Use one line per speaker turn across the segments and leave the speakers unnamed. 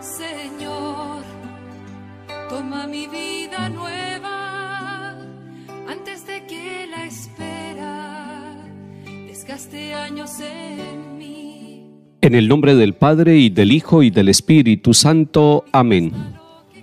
Señor, toma mi vida nueva antes de que la espera desgaste años en mí.
En el nombre del Padre, y del Hijo, y del Espíritu Santo. Amén.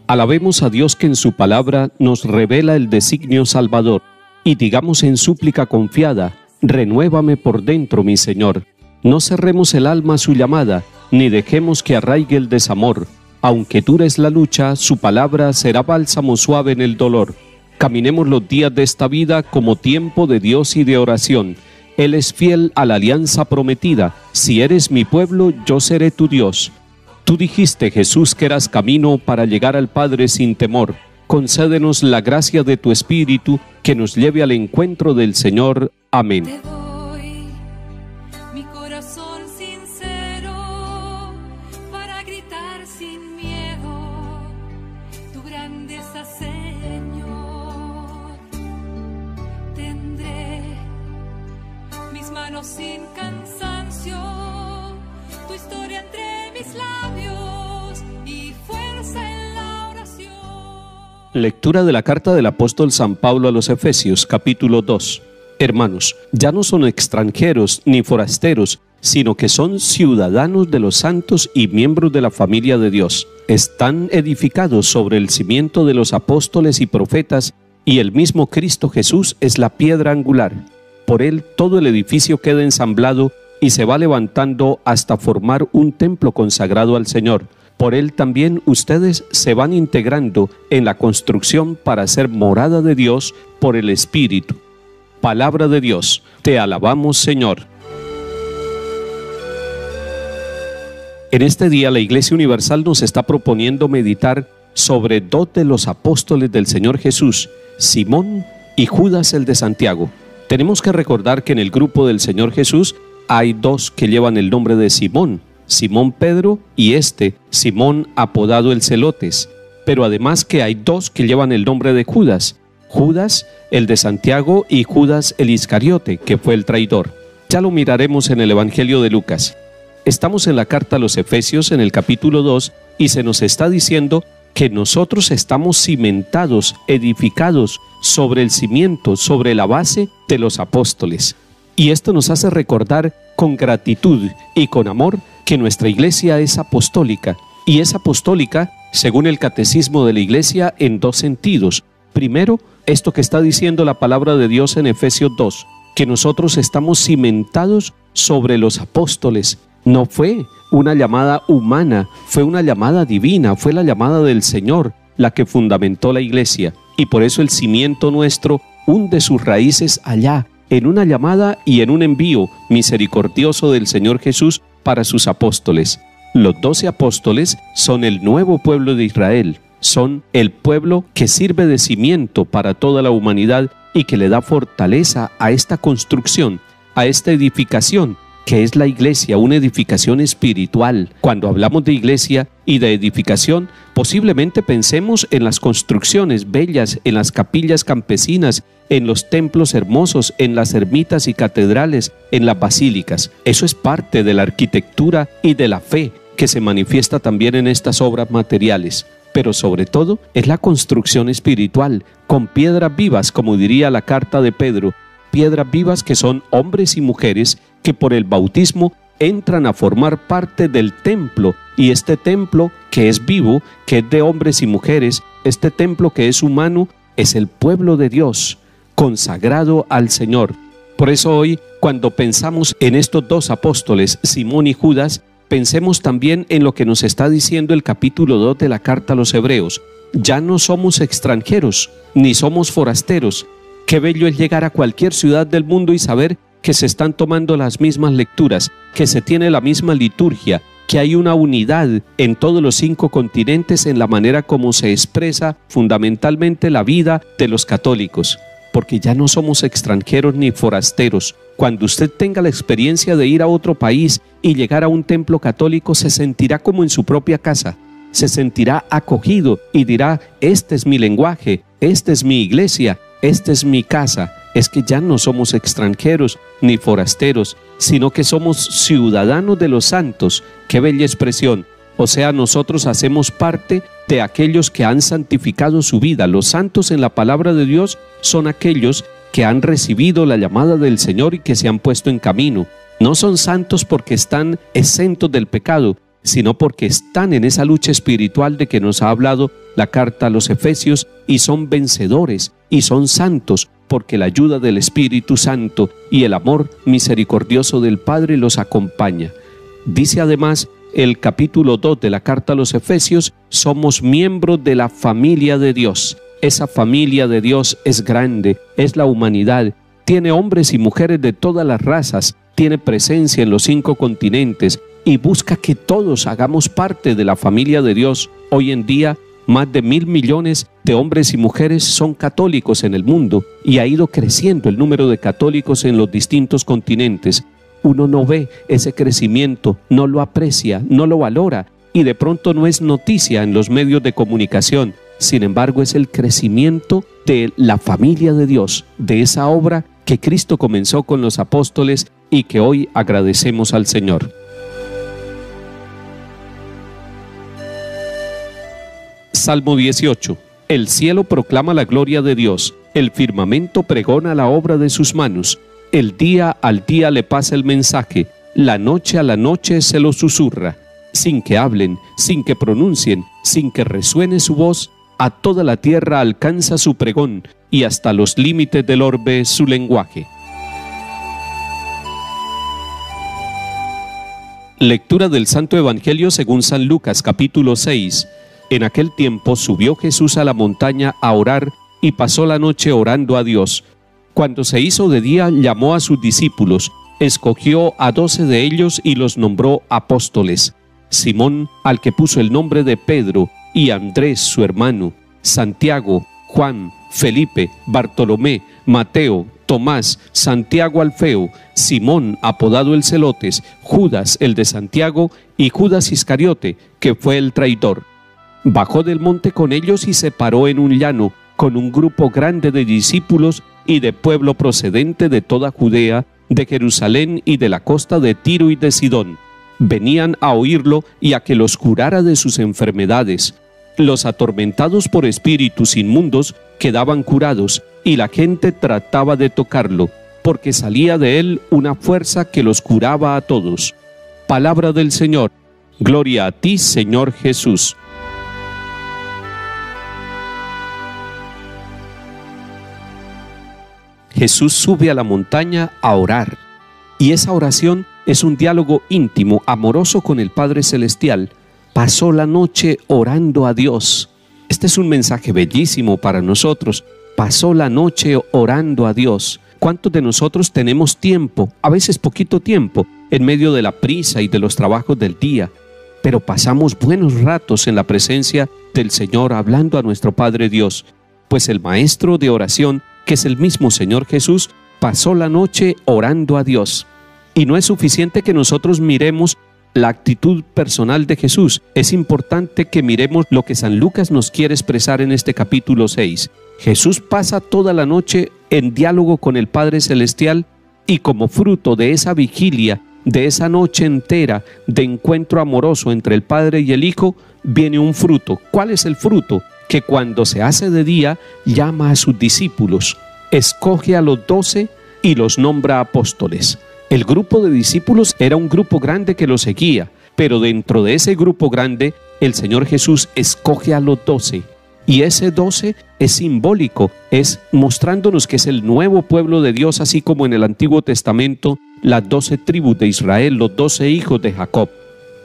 Alabemos a Dios que en su palabra nos revela el designio salvador, y digamos en súplica confiada: renuévame por dentro, mi Señor. No cerremos el alma a su llamada, ni dejemos que arraigue el desamor. Aunque dura es la lucha, su palabra será bálsamo suave en el dolor. Caminemos los días de esta vida como tiempo de Dios y de oración. Él es fiel a la alianza prometida: si eres mi pueblo, yo seré tu Dios. Tú dijiste, Jesús, que eras camino para llegar al Padre sin temor. Concédenos la gracia de tu Espíritu, que nos lleve al encuentro del Señor. Amén.
Te doy mi corazón sincero para gritar sin miedo tu grandeza, Señor. Tendré mis manos sin cansancio, tu historia entre mis labios y fuerza en la oración.
Lectura de la carta del apóstol San Pablo a los Efesios, capítulo 2. Hermanos, ya no son extranjeros ni forasteros, sino que son ciudadanos de los santos y miembros de la familia de Dios. Están edificados sobre el cimiento de los apóstoles y profetas, y el mismo Cristo Jesús es la piedra angular. Por él todo el edificio queda ensamblado y se va levantando hasta formar un templo consagrado al Señor. Por él también ustedes se van integrando en la construcción para ser morada de Dios por el Espíritu. Palabra de Dios, te alabamos, Señor. En este día la Iglesia Universal nos está proponiendo meditar sobre dos de los apóstoles del Señor Jesús, Simón y Judas el de Santiago. Tenemos que recordar que en el grupo del Señor Jesús hay dos que llevan el nombre de Simón, Simón Pedro y Simón apodado el Celotes, pero además que hay dos que llevan el nombre de Judas, Judas el de Santiago y Judas el Iscariote, que fue el traidor. Ya lo miraremos en el Evangelio de Lucas. Estamos en la carta a los Efesios en el capítulo 2 y se nos está diciendo que nosotros estamos cimentados, edificados sobre el cimiento, sobre la base de los apóstoles. Y esto nos hace recordar con gratitud y con amor que nuestra iglesia es apostólica, y es apostólica según el catecismo de la iglesia en dos sentidos. Primero, esto que está diciendo la palabra de Dios en Efesios 2, que nosotros estamos cimentados sobre los apóstoles. No fue una llamada humana, fue una llamada divina, fue la llamada del Señor la que fundamentó la iglesia, y por eso el cimiento nuestro hunde sus raíces allá, en una llamada y en un envío misericordioso del Señor Jesús para sus apóstoles. Los 12 apóstoles son el nuevo pueblo de Israel, son el pueblo que sirve de cimiento para toda la humanidad y que le da fortaleza a esta construcción, a esta edificación, que es la iglesia, una edificación espiritual. Cuando hablamos de iglesia y de edificación, posiblemente pensemos en las construcciones bellas, en las capillas campesinas, en los templos hermosos, en las ermitas y catedrales, en las basílicas. Eso es parte de la arquitectura y de la fe que se manifiesta también en estas obras materiales. Pero sobre todo es la construcción espiritual, con piedras vivas, como diría la carta de Pedro, piedras vivas que son hombres y mujeres que por el bautismo entran a formar parte del templo, y este templo que es vivo, que es de hombres y mujeres, este templo que es humano, es el pueblo de Dios, consagrado al Señor. Por eso hoy, cuando pensamos en estos dos apóstoles, Simón y Judas, pensemos también en lo que nos está diciendo el capítulo 2 de la carta a los Hebreos. Ya no somos extranjeros, ni somos forasteros. Qué bello es llegar a cualquier ciudad del mundo y saber que se están tomando las mismas lecturas, que se tiene la misma liturgia, que hay una unidad en todos los 5 continentes en la manera como se expresa fundamentalmente la vida de los católicos. Porque ya no somos extranjeros ni forasteros. Cuando usted tenga la experiencia de ir a otro país y llegar a un templo católico, se sentirá como en su propia casa, se sentirá acogido y dirá: este es mi lenguaje, esta es mi iglesia, esta es mi casa. Es que ya no somos extranjeros ni forasteros, sino que somos ciudadanos de los santos. ¡Qué bella expresión! O sea, nosotros hacemos parte de aquellos que han santificado su vida. Los santos en la palabra de Dios son aquellos que han recibido la llamada del Señor y que se han puesto en camino. No son santos porque están exentos del pecado, sino porque están en esa lucha espiritual de que nos ha hablado la carta a los Efesios, y son vencedores y son santos porque la ayuda del Espíritu Santo y el amor misericordioso del Padre los acompaña. Dice además el capítulo 2 de la carta a los Efesios: somos miembros de la familia de Dios. Esa familia de Dios es grande, es la humanidad, tiene hombres y mujeres de todas las razas, tiene presencia en los 5 continentes y busca que todos hagamos parte de la familia de Dios. Hoy en día, más de 1.000 millones de hombres y mujeres son católicos en el mundo y ha ido creciendo el número de católicos en los distintos continentes. Uno no ve ese crecimiento, no lo aprecia, no lo valora y de pronto no es noticia en los medios de comunicación. Sin embargo, es el crecimiento de la familia de Dios, de esa obra que Cristo comenzó con los apóstoles y que hoy agradecemos al Señor. Salmo 18. El cielo proclama la gloria de Dios, el firmamento pregona la obra de sus manos. El día al día le pasa el mensaje, la noche a la noche se lo susurra. Sin que hablen, sin que pronuncien, sin que resuene su voz, a toda la tierra alcanza su pregón y hasta los límites del orbe su lenguaje. Lectura del Santo Evangelio según San Lucas, capítulo 6. En aquel tiempo subió Jesús a la montaña a orar y pasó la noche orando a Dios. Cuando se hizo de día, llamó a sus discípulos, escogió a 12 de ellos y los nombró apóstoles: Simón, al que puso el nombre de Pedro, y Andrés su hermano, Santiago, Juan, Felipe, Bartolomé, Mateo, Tomás, Santiago Alfeo, Simón apodado el Celotes, Judas el de Santiago y Judas Iscariote, que fue el traidor. Bajó del monte con ellos y se paró en un llano, con un grupo grande de discípulos y de pueblo procedente de toda Judea, de Jerusalén y de la costa de Tiro y de Sidón. Venían a oírlo y a que los curara de sus enfermedades. Los atormentados por espíritus inmundos quedaban curados, y la gente trataba de tocarlo, porque salía de él una fuerza que los curaba a todos. Palabra del Señor. Gloria a ti, Señor Jesús. Jesús sube a la montaña a orar, y esa oración es un diálogo íntimo, amoroso con el Padre Celestial. Pasó la noche orando a Dios. Este es un mensaje bellísimo para nosotros. Pasó la noche orando a Dios. ¿Cuántos de nosotros tenemos tiempo, a veces poquito tiempo, en medio de la prisa y de los trabajos del día? Pero pasamos buenos ratos en la presencia del Señor hablando a nuestro Padre Dios. Pues el maestro de oración, que es el mismo Señor Jesús, pasó la noche orando a Dios. Y no es suficiente que nosotros miremos la actitud personal de Jesús. Es importante que miremos lo que San Lucas nos quiere expresar en este capítulo 6. Jesús pasa toda la noche en diálogo con el Padre Celestial, y como fruto de esa vigilia, de esa noche entera de encuentro amoroso entre el Padre y el Hijo, viene un fruto. ¿Cuál es el fruto? Que cuando se hace de día, llama a sus discípulos, escoge a los 12 y los nombra apóstoles. El grupo de discípulos era un grupo grande que lo seguía, pero dentro de ese grupo grande, el Señor Jesús escoge a los 12. Y ese 12 es simbólico, es mostrándonos que es el nuevo pueblo de Dios, así como en el Antiguo Testamento, las 12 tribus de Israel, los 12 hijos de Jacob.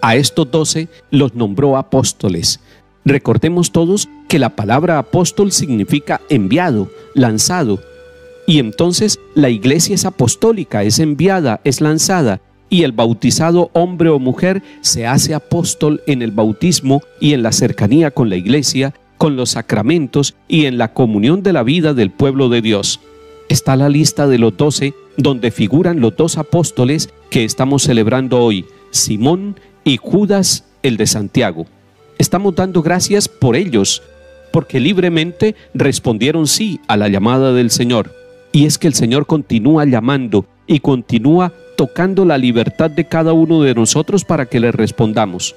A estos 12 los nombró apóstoles. Recordemos todos que la palabra apóstol significa enviado, lanzado. Y entonces la iglesia es apostólica, es enviada, es lanzada. Y el bautizado hombre o mujer se hace apóstol en el bautismo y en la cercanía con la iglesia, con los sacramentos y en la comunión de la vida del pueblo de Dios. Está la lista de los 12, donde figuran los 2 apóstoles que estamos celebrando hoy, Simón y Judas el de Santiago. Estamos dando gracias por ellos, porque libremente respondieron sí a la llamada del Señor. Y es que el Señor continúa llamando y continúa tocando la libertad de cada uno de nosotros para que le respondamos.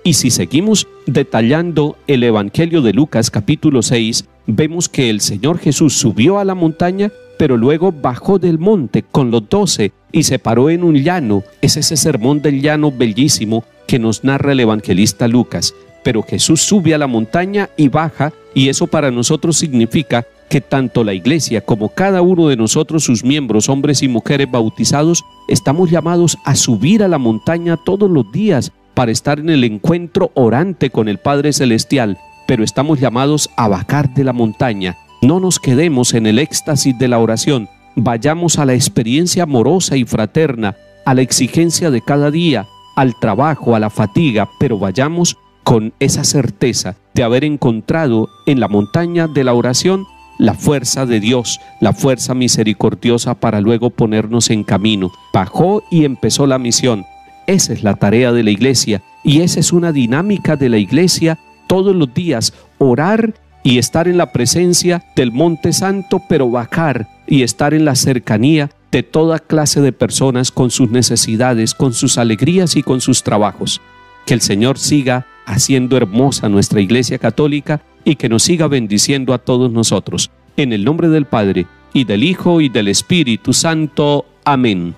Y si seguimos detallando el Evangelio de Lucas capítulo 6, vemos que el Señor Jesús subió a la montaña, pero luego bajó del monte con los 12 y se paró en un llano. Es ese sermón del llano bellísimo que nos narra el evangelista Lucas. Pero Jesús sube a la montaña y baja, y eso para nosotros significa que tanto la iglesia como cada uno de nosotros, sus miembros, hombres y mujeres bautizados, estamos llamados a subir a la montaña todos los días para estar en el encuentro orante con el Padre Celestial, pero estamos llamados a bajar de la montaña. No nos quedemos en el éxtasis de la oración, vayamos a la experiencia amorosa y fraterna, a la exigencia de cada día, al trabajo, a la fatiga, pero vayamos con esa certeza de haber encontrado en la montaña de la oración la fuerza de Dios, la fuerza misericordiosa para luego ponernos en camino. Bajó y empezó la misión. Esa es la tarea de la iglesia y esa es una dinámica de la iglesia todos los días, orar y estar en la presencia del Monte Santo, pero bajar y estar en la cercanía de toda clase de personas con sus necesidades, con sus alegrías y con sus trabajos. Que el Señor siga haciendo hermosa nuestra Iglesia Católica y que nos siga bendiciendo a todos nosotros. En el nombre del Padre, y del Hijo, y del Espíritu Santo. Amén.